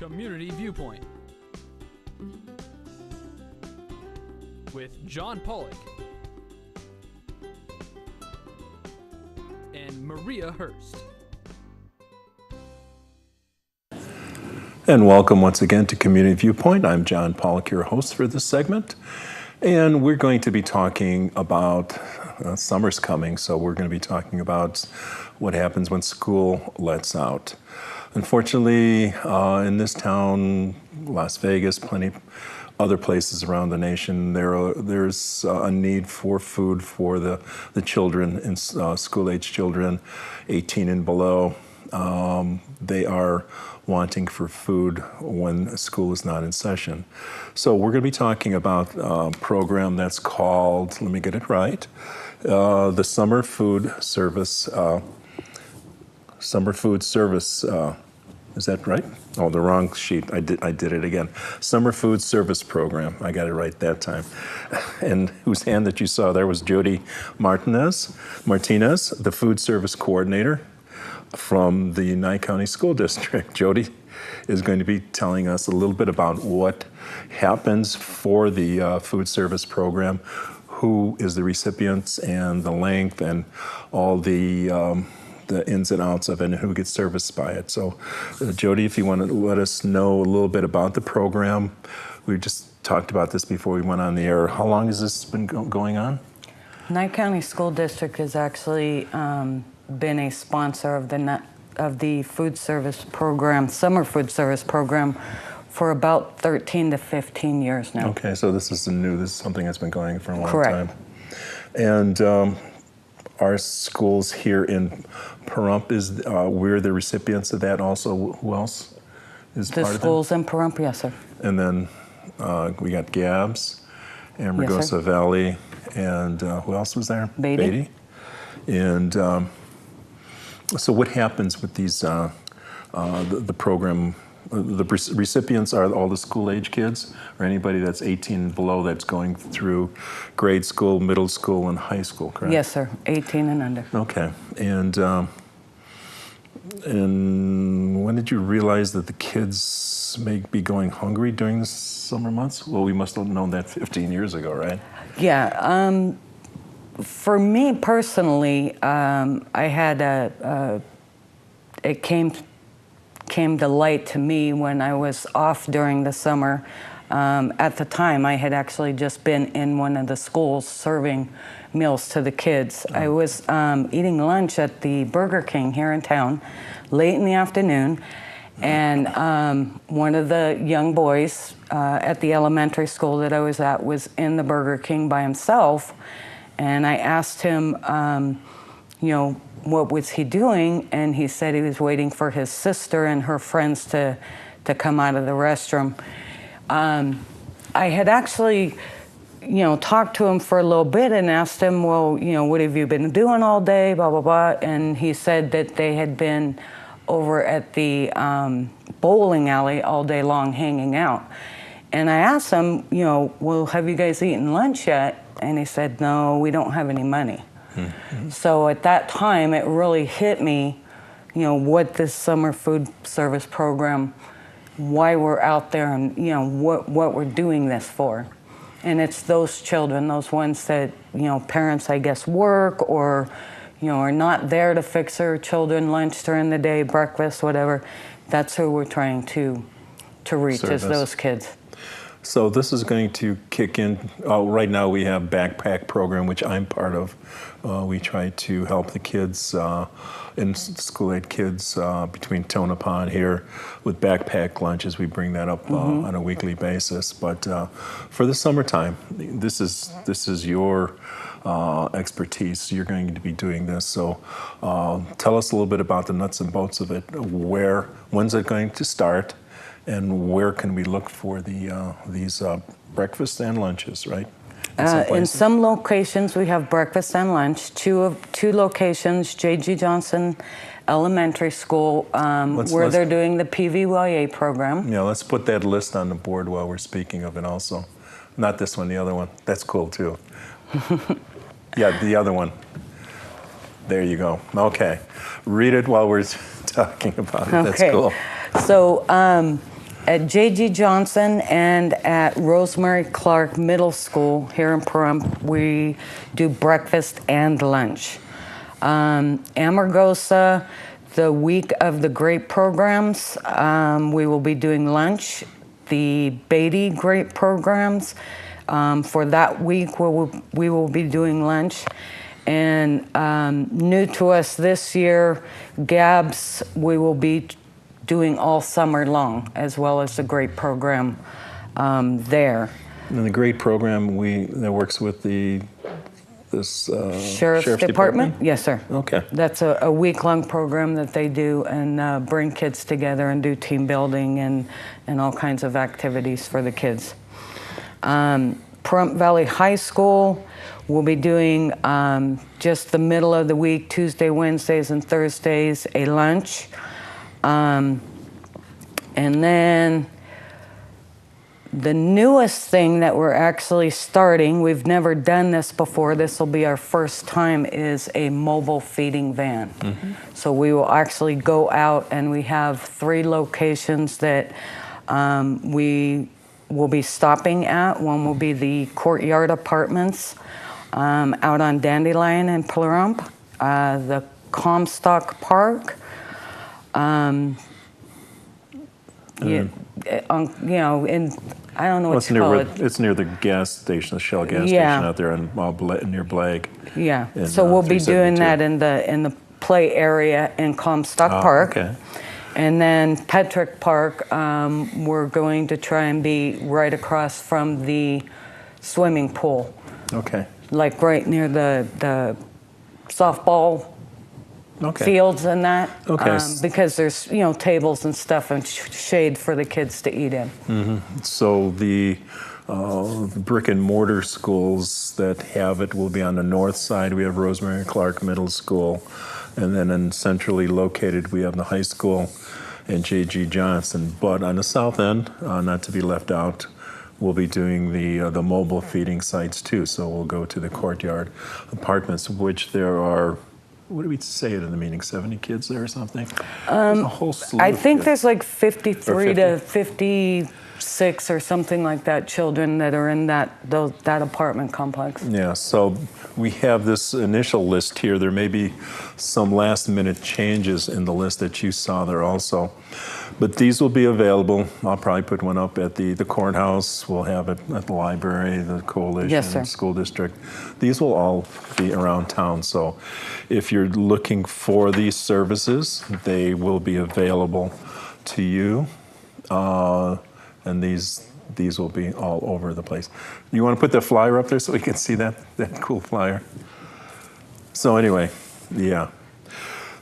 Community Viewpoint with John Pollock and Maria Hurst. And welcome once again to Community Viewpoint. I'm John Pollock, your host for this segment. And we're going to be talking about summer's coming, so we're going to be talking about what happens when school lets out. Unfortunately, in this town, Las Vegas, plenty other places around the nation, there's a need for food for the children, and school-age children, 18 and below. They are wanting for food when school is not in session. So we're going to be talking about a program that's called, let me get it right, the Summer Food Service. Is that right? Oh, the wrong sheet. I did it again. Summer Food Service Program. I got it right that time. And whose hand that you saw there was Jodi Martinez, the Food Service Coordinator from the Nye County School District. Jodi is going to be telling us a little bit about what happens for the food service program, who is the recipients and the length and all the ins and outs of it and who gets serviced by it. So Jodi, if you want to let us know a little bit about the program. We just talked about this before we went on the air. How long has this been going on? Nye County School District has actually been a sponsor of the food service program, summer food service program, for about 13 to 15 years now. Okay, so this is something that's been going for a long Correct. time. And our schools here in Pahrump, we're the recipients of that also. Who else is part of it? The schools in Pahrump, yes, sir. And then we got Gabbs, Amargosa Valley, and who else was there? Beatty. And so what happens with these, the program, the recipients are all the school-age kids, or anybody that's 18 and below that's going through grade school, middle school, and high school, correct? Yes, sir, 18 and under. Okay, and when did you realize that the kids may be going hungry during the summer months? Well, we must have known that 15 years ago, right? Yeah, for me personally, I had it came to light to me when I was off during the summer. At the time, I had actually just been in one of the schools serving meals to the kids. I was eating lunch at the Burger King here in town late in the afternoon, and one of the young boys at the elementary school that I was at was in the Burger King by himself, and I asked him, what was he doing? And he said he was waiting for his sister and her friends to come out of the restroom. I had actually, talked to him for a little bit and asked him, well, what have you been doing all day, blah, blah, blah. And he said that they had been over at the bowling alley all day long hanging out. And I asked him, well, have you guys eaten lunch yet? And he said, no, we don't have any money. Mm-hmm. So at that time, it really hit me, what this summer food service program, why we're out there, and what we're doing this for. And it's those children, those ones that parents, I guess, work or are not there to fix their children lunch during the day, breakfast, whatever. That's who we're trying to reach, is those kids. So this is going to kick in. Right now we have backpack program, which I'm part of. We try to help the kids, and school-age kids between Tonopah here with backpack lunches. We bring that up on a weekly basis. But for the summertime, this is your expertise. You're going to be doing this. So tell us a little bit about the nuts and bolts of it. When's it going to start? And where can we look for these breakfasts and lunches, right? In some locations, we have breakfast and lunch. Two locations, J.G. Johnson Elementary School, where they're doing the PVYA program. Yeah, let's put that list on the board while we're speaking of it also. Not this one, the other one. That's cool, too. Yeah, the other one. There you go. Okay. Read it while we're talking about it. That's cool. So At J.G. Johnson and at Rosemary Clark Middle School here in Pahrump, we do breakfast and lunch. Amargosa, the week of the grape programs, we will be doing lunch. The Beatty grape programs, for that week we will be doing lunch. And new to us this year, Gabs, we will be doing all summer long, as well as the grape program there. And the great program that works with this Sheriff's Department? Yes, sir. Okay. That's a week-long program that they do and bring kids together and do team building and all kinds of activities for the kids. Pahrump Valley High School will be doing just the middle of the week, Tuesday, Wednesdays, and Thursdays, a lunch. And then the newest thing that we're actually starting, we've never done this before, this will be our first time, is a mobile feeding van. Mm-hmm. So we will actually go out, and we have 3 locations that we will be stopping at. One will be the Courtyard Apartments out on Dandelion in Pahrump, the Comstock Park, I don't know what you call it. It's near the gas station, the Shell gas station out there near Blagg. Yeah. So we'll be doing that in the play area in Comstock Park. Okay. And then Petrick Park, we're going to try and be right across from the swimming pool. Okay. Like right near the softball fields and that. Okay. Because there's tables and stuff and shade for the kids to eat in. Mm-hmm. So the brick and mortar schools that have it will be on the north side. We have Rosemary Clark Middle School, and then centrally located we have the high school and J.G. Johnson. But on the south end, not to be left out, we'll be doing the mobile feeding sites too. So we'll go to the Courtyard Apartments, which there are, what did we say it in the meeting, 70 kids there or something? There's a whole slew I of think kids. there's like 53 to 56 or something like that children that are in that apartment complex. Yeah, so we have this initial list here. There may be some last minute changes in the list that you saw there also. But these will be available. I'll probably put one up at the courthouse. We'll have it at the library, the coalition, yes, sir. School district. These will all be around town. So if you're looking for these services, they will be available to you. And these will be all over the place. You want to put the flyer up there so we can see that cool flyer? So anyway, yeah.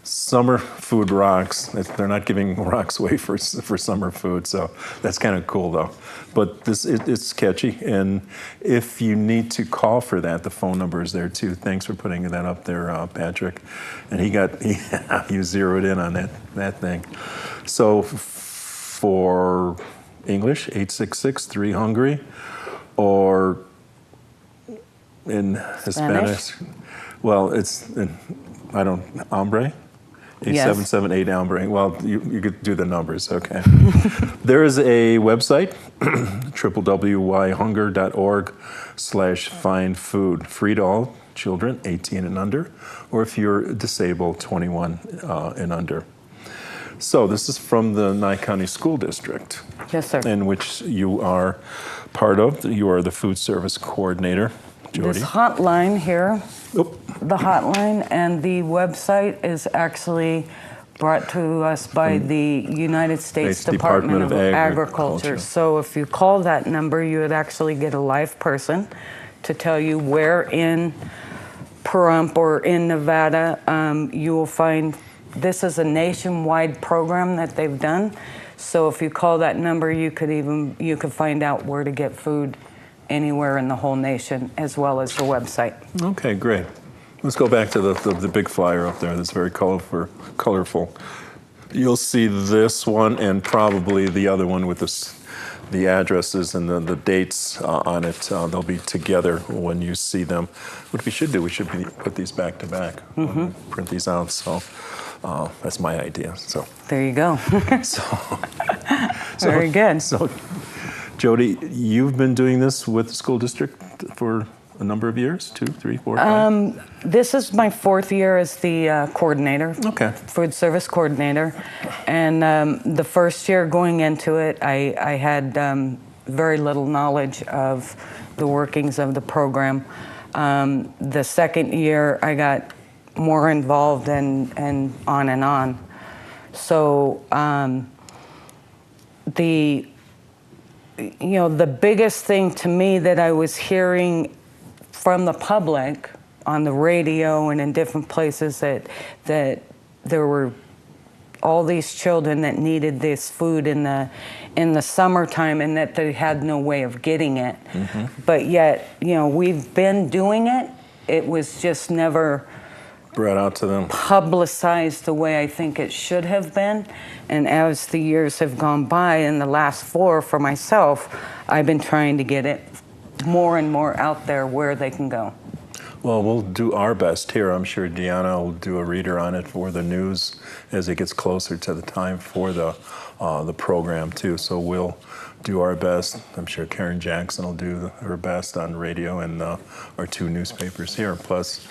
Summer food rocks. They're not giving rocks away for summer food, so that's kind of cool though. But it's catchy, and if you need to call for that, the phone number is there too. Thanks for putting that up there, Patrick. And you zeroed in on that thing. So for English, 866-3-HUNGRY, or in Spanish, well, it's Hambre. 8778 Hambre. Well, you could do the numbers, okay. There is a website, www.yhunger.org/findfood, free to all children 18 and under, or if you're disabled, 21 and under. So this is from the Nye County School District. Yes, sir. In which you are part of. You are the food service coordinator, Jodi. This hotline here, the hotline and the website is actually brought to us by the United States Department of Agriculture. So if you call that number, you would actually get a live person to tell you where in Pahrump or in Nevada you will find. This is a nationwide program that they've done. So if you call that number, you could find out where to get food anywhere in the whole nation, as well as the website. Okay, great. Let's go back to the big flyer up there that's very colorful. You'll see this one and probably the other one with the addresses and the dates on it. They'll be together when you see them. What we should do, we should put these back to back, print these out. So that's my idea. So there you go. Very good. So, Jodi, you've been doing this with the school district for a number of years, 2, 3, 4, 5? This is my 4th year as the coordinator, Okay. food service coordinator. And the first year going into it, I had very little knowledge of the workings of the program. The second year, I got more involved and on and on. So the biggest thing to me that I was hearing from the public on the radio and in different places that there were all these children that needed this food in the summertime and that they had no way of getting it. Mm-hmm. But yet, we've been doing it. It was just never brought out to them, publicized the way I think it should have been. And as the years have gone by, in the last 4 for myself, I've been trying to get it more and more out there where they can go. Well, we'll do our best here. I'm sure Deanna will do a reader on it for the news as it gets closer to the time for the program too. So we'll do our best. I'm sure Karen Jackson will do her best on radio and our 2 newspapers here. Plus,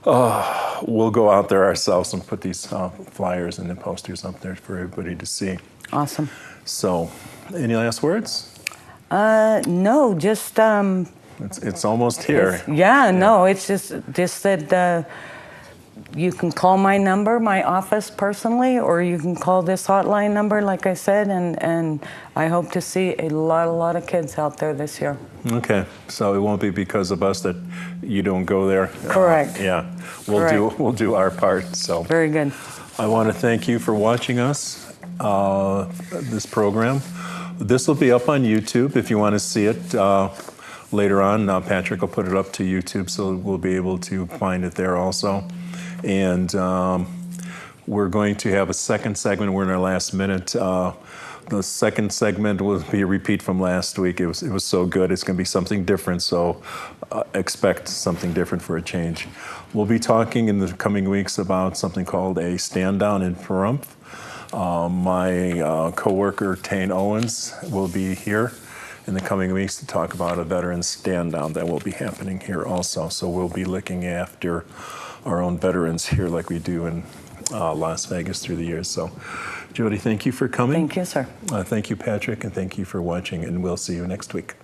we'll go out there ourselves and put these flyers and the posters up there for everybody to see. Awesome. So, any last words? No, just it's almost here. No, it's just that you can call my number, my office personally, or you can call this hotline number, like I said, and I hope to see a lot of kids out there this year. Okay, so it won't be because of us that you don't go there. Correct. We'll do our part. So very good. I want to thank you for watching us this program. This will be up on YouTube if you want to see it later on. Patrick will put it up to YouTube, so we'll be able to find it there also. And we're going to have a second segment. We're in our last minute. The second segment will be a repeat from last week. It was so good. It's going to be something different, so expect something different for a change. We'll be talking in the coming weeks about something called a stand down in Pahrump. My coworker, Tane Owens, will be here in the coming weeks to talk about a veterans stand down that will be happening here also. So we'll be looking after our own veterans here like we do in Las Vegas through the years. So, Jodi, thank you for coming. Thank you, sir. Thank you, Patrick, and thank you for watching, and we'll see you next week.